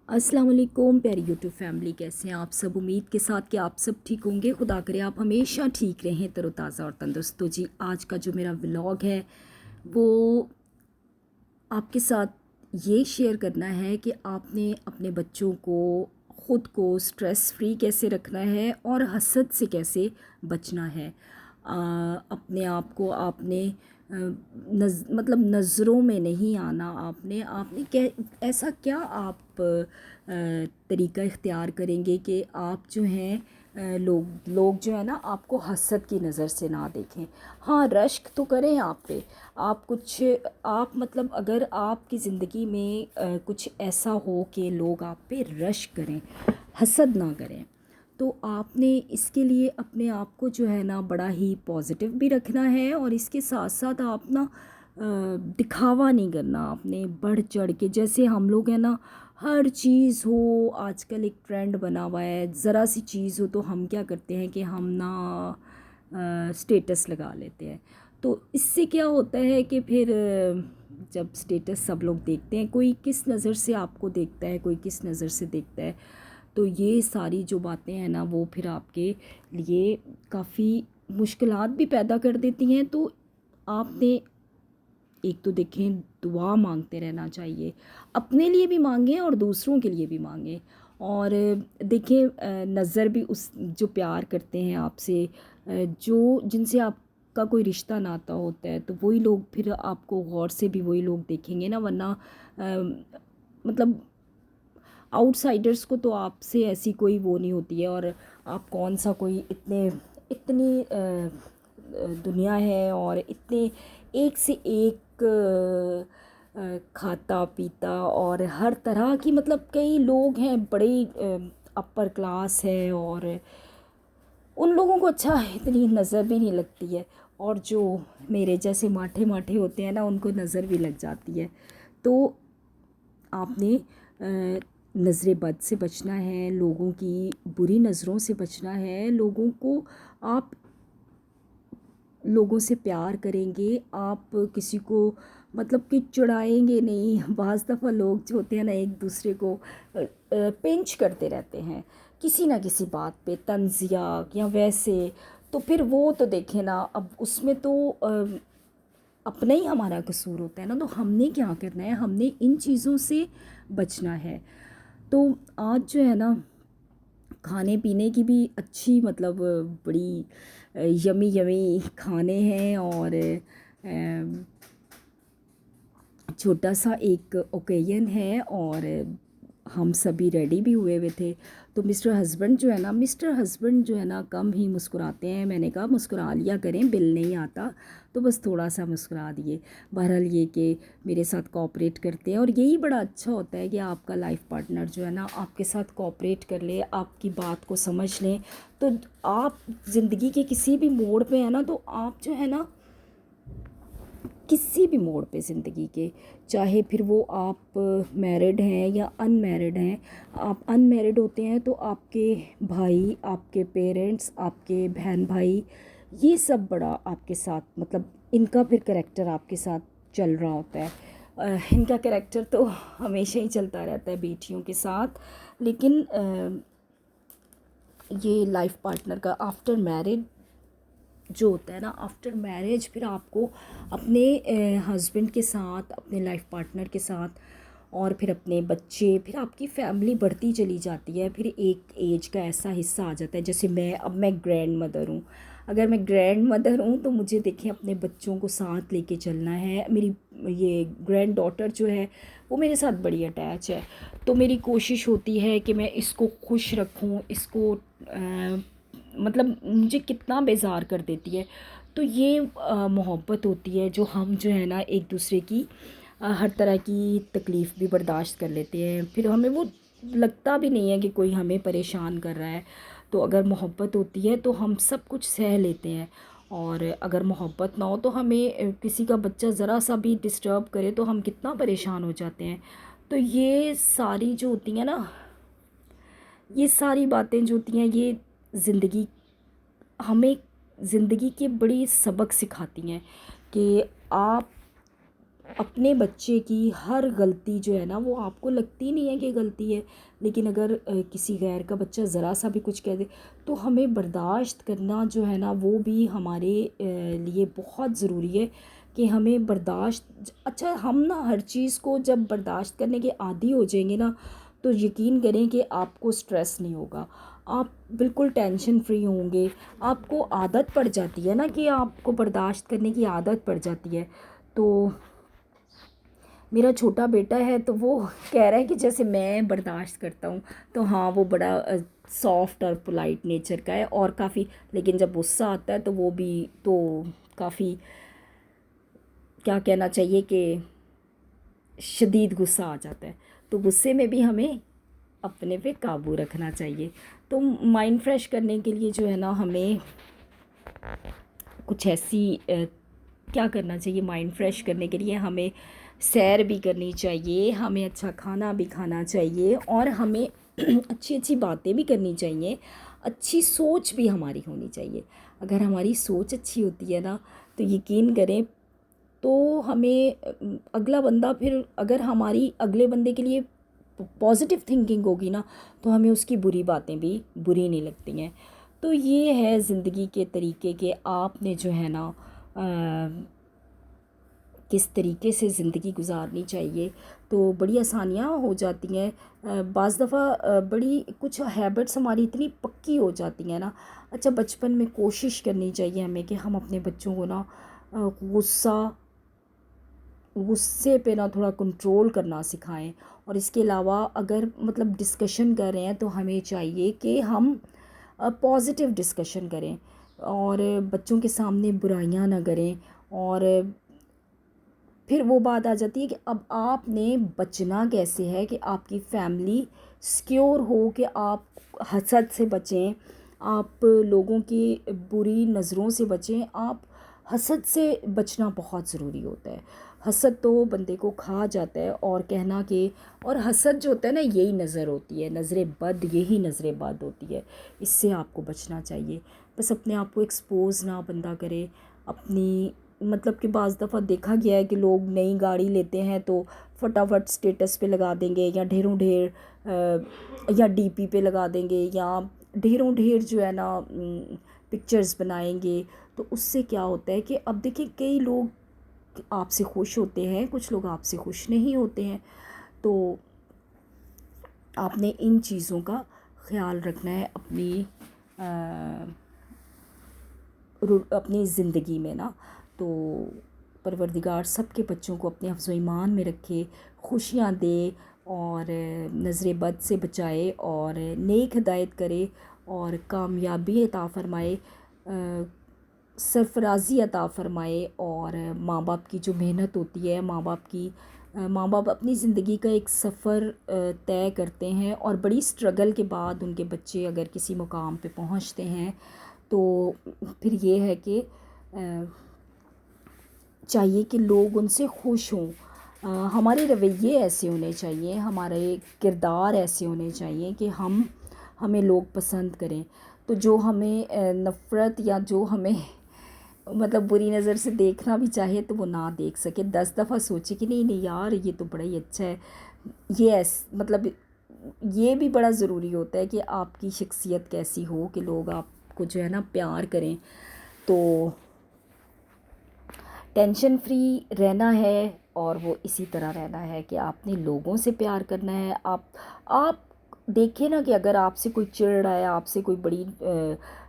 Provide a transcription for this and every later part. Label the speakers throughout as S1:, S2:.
S1: अस्सलाम वालेकुम प्यारी यूट्यूब फैमिली, कैसे हैं आप सब। उम्मीद के साथ कि आप सब ठीक होंगे। खुदा करे आप हमेशा ठीक रहें, तरोताज़ा और तंदुरुस्त। तो जी, आज का जो मेरा व्लॉग है वो आपके साथ ये शेयर करना है कि आपने अपने बच्चों को, ख़ुद को स्ट्रेस फ्री कैसे रखना है और हसद से कैसे बचना है। अपने आप को आपने मतलब नज़रों में नहीं आना। आपने आपने ऐसा क्या आप तरीका इख्तियार करेंगे कि आप जो हैं लोग लोग जो है ना आपको हसद की नज़र से ना देखें। हाँ, रश्क तो करें आप पे। आप कुछ आप मतलब अगर आपकी ज़िंदगी में कुछ ऐसा हो कि लोग आप पे रश्क करें, हसद ना करें, तो आपने इसके लिए अपने आप को जो है ना बड़ा ही पॉजिटिव भी रखना है। और इसके साथ साथ आप ना दिखावा नहीं करना आपने बढ़ चढ़ के। जैसे हम लोग हैं ना, हर चीज़ हो, आजकल एक ट्रेंड बना हुआ है, ज़रा सी चीज़ हो तो हम क्या करते हैं कि हम ना स्टेटस लगा लेते हैं। तो इससे क्या होता है कि फिर जब स्टेटस सब लोग देखते हैं, कोई किस नज़र से आपको देखता है, कोई किस नज़र से देखता है, तो ये सारी जो बातें हैं ना वो फिर आपके लिए काफ़ी मुश्किलात भी पैदा कर देती हैं। तो आपने एक तो देखें, दुआ मांगते रहना चाहिए, अपने लिए भी मांगें और दूसरों के लिए भी मांगें। और देखें, नज़र भी उस जो प्यार करते हैं आपसे, जो जिनसे आपका कोई रिश्ता नाता होता है, तो वही लोग फिर आपको गौर से भी वही लोग देखेंगे ना। वरना मतलब आउटसाइडर्स को तो आपसे ऐसी कोई वो नहीं होती है। और आप कौन सा कोई इतने इतनी दुनिया है और इतने एक से एक खाता पीता और हर तरह की, मतलब कई लोग हैं बड़े अपर क्लास है, और उन लोगों को अच्छा इतनी नज़र भी नहीं लगती है। और जो मेरे जैसे माठे माठे होते हैं ना, उनको नज़र भी लग जाती है। तो आपने नज़र बद से बचना है, लोगों की बुरी नज़रों से बचना है। लोगों को आप लोगों से प्यार करेंगे, आप किसी को मतलब कि चिढ़ाएंगे नहीं। बाज़ दफ़ा लोग जो होते हैं ना, एक दूसरे को पिंच करते रहते हैं किसी ना किसी बात पे, तंज़िया या वैसे। तो फिर वो तो देखें ना, अब उसमें तो अपना ही हमारा कसूर होता है ना। तो हमने क्या करना है, हमने इन चीज़ों से बचना है। तो आज जो है ना, खाने पीने की भी अच्छी मतलब बड़ी यमी यमी खाने हैं। और छोटा सा एक ओकेजन है और हम सभी रेडी भी हुए हुए थे। तो मिस्टर हस्बैंड जो है ना कम ही मुस्कुराते हैं। मैंने कहा मुस्कुरा लिया करें, बिल नहीं आता, तो बस थोड़ा सा मुस्कुरा दिए। बहरहाल ये कि मेरे साथ कोऑपरेट करते हैं, और यही बड़ा अच्छा होता है कि आपका लाइफ पार्टनर जो है ना आपके साथ कोऑपरेट कर ले, आपकी बात को समझ लें। तो आप ज़िंदगी के किसी भी मोड़ पे है ना, तो आप जो है ना किसी भी मोड़ पे ज़िंदगी के, चाहे फिर वो आप मैरिड हैं या अनमैरिड हैं। आप अनमैरिड होते हैं तो आपके भाई, आपके पेरेंट्स, आपके बहन भाई, ये सब बड़ा आपके साथ, मतलब इनका फिर करैक्टर आपके साथ चल रहा होता है। इनका करैक्टर तो हमेशा ही चलता रहता है बेटियों के साथ। लेकिन ये लाइफ पार्टनर का आफ्टर मैरिड जो होता है ना, आफ्टर मैरिज फिर आपको अपने हस्बैंड के साथ, अपने लाइफ पार्टनर के साथ, और फिर अपने बच्चे, फिर आपकी फैमिली बढ़ती चली जाती है। फिर एक एज का ऐसा हिस्सा आ जाता है, जैसे मैं ग्रैंड मदर हूँ। अगर मैं ग्रैंड मदर हूँ तो मुझे देखें अपने बच्चों को साथ लेके चलना है। मेरी ये ग्रैंड डॉटर जो है वो मेरे साथ बड़ी अटैच है। तो मेरी कोशिश होती है कि मैं इसको खुश रखूँ, इसको मतलब मुझे कितना बेजार कर देती है। तो ये मोहब्बत होती है जो हम जो है ना एक दूसरे की हर तरह की तकलीफ़ भी बर्दाश्त कर लेते हैं। फिर हमें वो लगता भी नहीं है कि कोई हमें परेशान कर रहा है। तो अगर मोहब्बत होती है तो हम सब कुछ सह लेते हैं। और अगर मोहब्बत ना हो तो हमें किसी का बच्चा ज़रा सा भी डिस्टर्ब करे तो हम कितना परेशान हो जाते हैं। तो ये सारी जो होती हैं ना, ये सारी बातें जो होती हैं, ये ज़िंदगी हमें ज़िंदगी के बड़ी सबक सिखाती हैं कि आप अपने बच्चे की हर गलती जो है ना वो आपको लगती नहीं है कि गलती है, लेकिन अगर किसी गैर का बच्चा ज़रा सा भी कुछ कह दे तो हमें बर्दाश्त करना जो है ना वो भी हमारे लिए बहुत ज़रूरी है कि हमें बर्दाश्त। अच्छा, हम ना हर चीज़ को जब बर्दाश्त करने के आदी हो जाएंगे ना तो यकीन करें कि आपको स्ट्रेस नहीं होगा, आप बिल्कुल टेंशन फ्री होंगे। आपको आदत पड़ जाती है ना कि आपको बर्दाश्त करने की आदत पड़ जाती है। तो मेरा छोटा बेटा है तो वो कह रहा है कि जैसे मैं बर्दाश्त करता हूँ, तो हाँ वो बड़ा सॉफ्ट और पोलाइट नेचर का है और काफ़ी, लेकिन जब गुस्सा आता है तो वो भी तो काफ़ी, क्या कहना चाहिए कि शदीद गुस्सा आ जाता है। तो गुस्से में भी हमें अपने पे काबू रखना चाहिए। तो माइंड फ्रेश करने के लिए जो है ना हमें कुछ ऐसी क्या करना चाहिए, माइंड फ्रेश करने के लिए हमें सैर भी करनी चाहिए, हमें अच्छा खाना भी खाना चाहिए और हमें अच्छी अच्छी बातें भी करनी चाहिए, अच्छी सोच भी हमारी होनी चाहिए। अगर हमारी सोच अच्छी होती है ना तो यकीन करें, तो हमें अगला बंदा फिर अगर हमारी अगले बंदे के लिए पॉजिटिव थिंकिंग होगी ना तो हमें उसकी बुरी बातें भी बुरी नहीं लगती हैं। तो ये है ज़िंदगी के तरीके के आपने जो है ना किस तरीके से ज़िंदगी गुजारनी चाहिए, तो बड़ी आसानियाँ हो जाती हैं। बाज़ दफ़ा बड़ी कुछ हैबिट्स हमारी इतनी पक्की हो जाती हैं ना। अच्छा, बचपन में कोशिश करनी चाहिए हमें कि हम अपने बच्चों को ना गुस्से पे ना थोड़ा कंट्रोल करना सिखाएं। और इसके अलावा अगर मतलब डिस्कशन कर रहे हैं तो हमें चाहिए कि हम पॉजिटिव डिस्कशन करें और बच्चों के सामने बुराइयां ना करें। और फिर वो बात आ जाती है कि अब आपने बचना कैसे है कि आपकी फैमिली सिक्योर हो, कि आप हसद से बचें, आप लोगों की बुरी नज़रों से बचें। आप हसद से बचना बहुत ज़रूरी होता है। हसद तो बंदे को खा जाता है, और कहना कि और हसद जो होता है ना यही नज़र होती है, नज़र बद, यही नज़र बद होती है। इससे आपको बचना चाहिए। बस अपने आप को एक्सपोज ना बंदा करे अपनी, मतलब कि बाज़ दफ़ा देखा गया है कि लोग नई गाड़ी लेते हैं तो फटाफट स्टेटस पे लगा देंगे या ढेरों ढेर या डीपी पे लगा देंगे या ढेरों ढेर जो है ना पिक्चर्स बनाएंगे। तो उससे क्या होता है कि अब देखिए कई लोग आपसे खुश होते हैं, कुछ लोग आपसे खुश नहीं होते हैं। तो आपने इन चीज़ों का ख्याल रखना है अपनी ज़िंदगी में ना। तो परवरदिगार सबके बच्चों को अपने हिफ्ज़ ईमान में रखे, खुशियाँ दे और नज़र बद से बचाए और नेक हिदायत करे और कामयाबी अता फ़रमाए, सरफराज़ी अता फ़रमाए। और माँ बाप की जो मेहनत होती है, माँ बाप अपनी ज़िंदगी का एक सफ़र तय करते हैं और बड़ी स्ट्रगल के बाद उनके बच्चे अगर किसी मुकाम पे पहुंचते हैं तो फिर ये है कि चाहिए कि लोग उनसे खुश हों। हमारे रवैये ऐसे होने चाहिए, हमारे किरदार ऐसे होने चाहिए कि हमें लोग पसंद करें। तो जो हमें नफ़रत या जो हमें मतलब बुरी नज़र से देखना भी चाहे तो वो ना देख सके, 10 दफ़ा सोचे कि नहीं नहीं यार ये तो बड़ा ही अच्छा है। मतलब ये भी बड़ा ज़रूरी होता है कि आपकी शख्सियत कैसी हो कि लोग आपको जो है ना प्यार करें। तो टेंशन फ्री रहना है और वो इसी तरह रहना है कि आपने लोगों से प्यार करना है। आप देखें ना कि अगर आपसे कोई चिढ़ रहा है, आपसे कोई बड़ी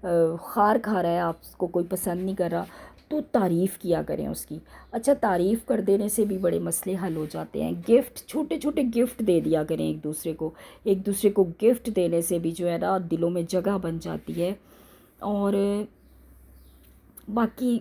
S1: खार खा रहा है, आपको कोई पसंद नहीं कर रहा, तो तारीफ़ किया करें उसकी। अच्छा, तारीफ़ कर देने से भी बड़े मसले हल हो जाते हैं। गिफ्ट, छोटे छोटे गिफ्ट दे दिया करें एक दूसरे को गिफ्ट देने से भी जो है ना दिलों में जगह बन जाती है। और बाकी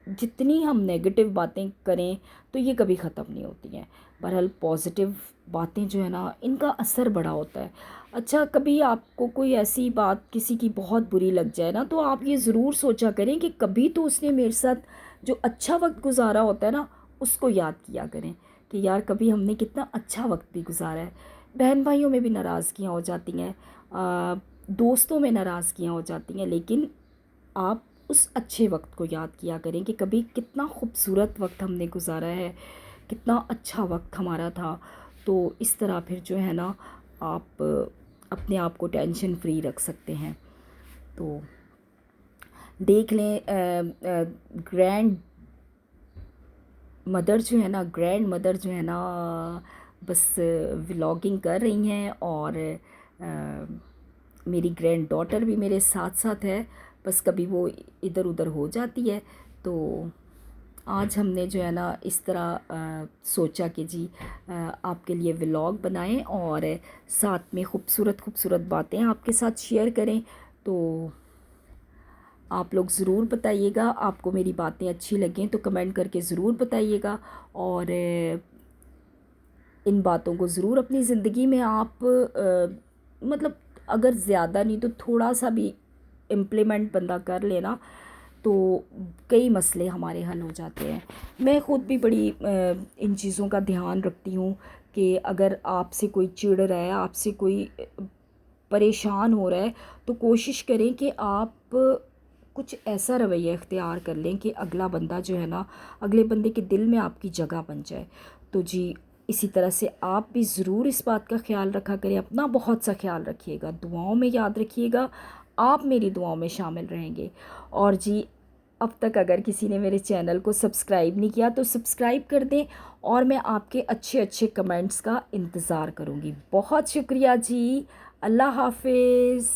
S1: जितनी हम नेगेटिव बातें करें तो ये कभी ख़त्म नहीं होती हैं। बहरहाल पॉजिटिव बातें जो है ना इनका असर बड़ा होता है। अच्छा, कभी आपको कोई ऐसी बात किसी की बहुत बुरी लग जाए ना तो आप ये ज़रूर सोचा करें कि कभी तो उसने मेरे साथ जो अच्छा वक्त गुजारा होता है ना उसको याद किया करें कि यार कभी हमने कितना अच्छा वक्त भी गुजारा है। बहन भाइयों में भी नाराज़गियाँ हो जाती हैं, दोस्तों में नाराज़गियाँ हो जाती हैं, लेकिन आप उस अच्छे वक्त को याद किया करें कि कभी कितना खूबसूरत वक्त हमने गुजारा है, कितना अच्छा वक्त हमारा था। तो इस तरह फिर जो है ना आप अपने आप को टेंशन फ्री रख सकते हैं। तो देख लें, ग्रैंड ग्रैंड मदर जो है ना बस व्लॉगिंग कर रही हैं, और मेरी ग्रैंड डॉटर भी मेरे साथ साथ है, बस कभी वो इधर उधर हो जाती है। तो आज हमने जो है ना इस तरह सोचा कि जी आपके लिए व्लॉग बनाएं और साथ में खूबसूरत खूबसूरत बातें आपके साथ शेयर करें। तो आप लोग ज़रूर बताइएगा, आपको मेरी बातें अच्छी लगें तो कमेंट करके ज़रूर बताइएगा, और इन बातों को ज़रूर अपनी ज़िंदगी में आप मतलब अगर ज़्यादा नहीं तो थोड़ा सा भी इम्प्लीमेंट बंदा कर लेना तो कई मसले हमारे हल हो जाते हैं। मैं ख़ुद भी बड़ी इन चीज़ों का ध्यान रखती हूँ कि अगर आपसे कोई चिढ़ रहा है, आपसे कोई परेशान हो रहा है, तो कोशिश करें कि आप कुछ ऐसा रवैया इख्तियार कर लें कि अगला बंदा जो है ना, अगले बंदे के दिल में आपकी जगह बन जाए। तो जी इसी तरह से आप भी ज़रूर इस बात का ख्याल रखा करें, अपना बहुत सा ख्याल रखिएगा, दुआओं में याद रखिएगा, आप मेरी दुआओं में शामिल रहेंगे। और जी अब तक अगर किसी ने मेरे चैनल को सब्सक्राइब नहीं किया तो सब्सक्राइब कर दें, और मैं आपके अच्छे अच्छे कमेंट्स का इंतज़ार करूँगी। बहुत शुक्रिया जी। अल्लाह हाफिज़।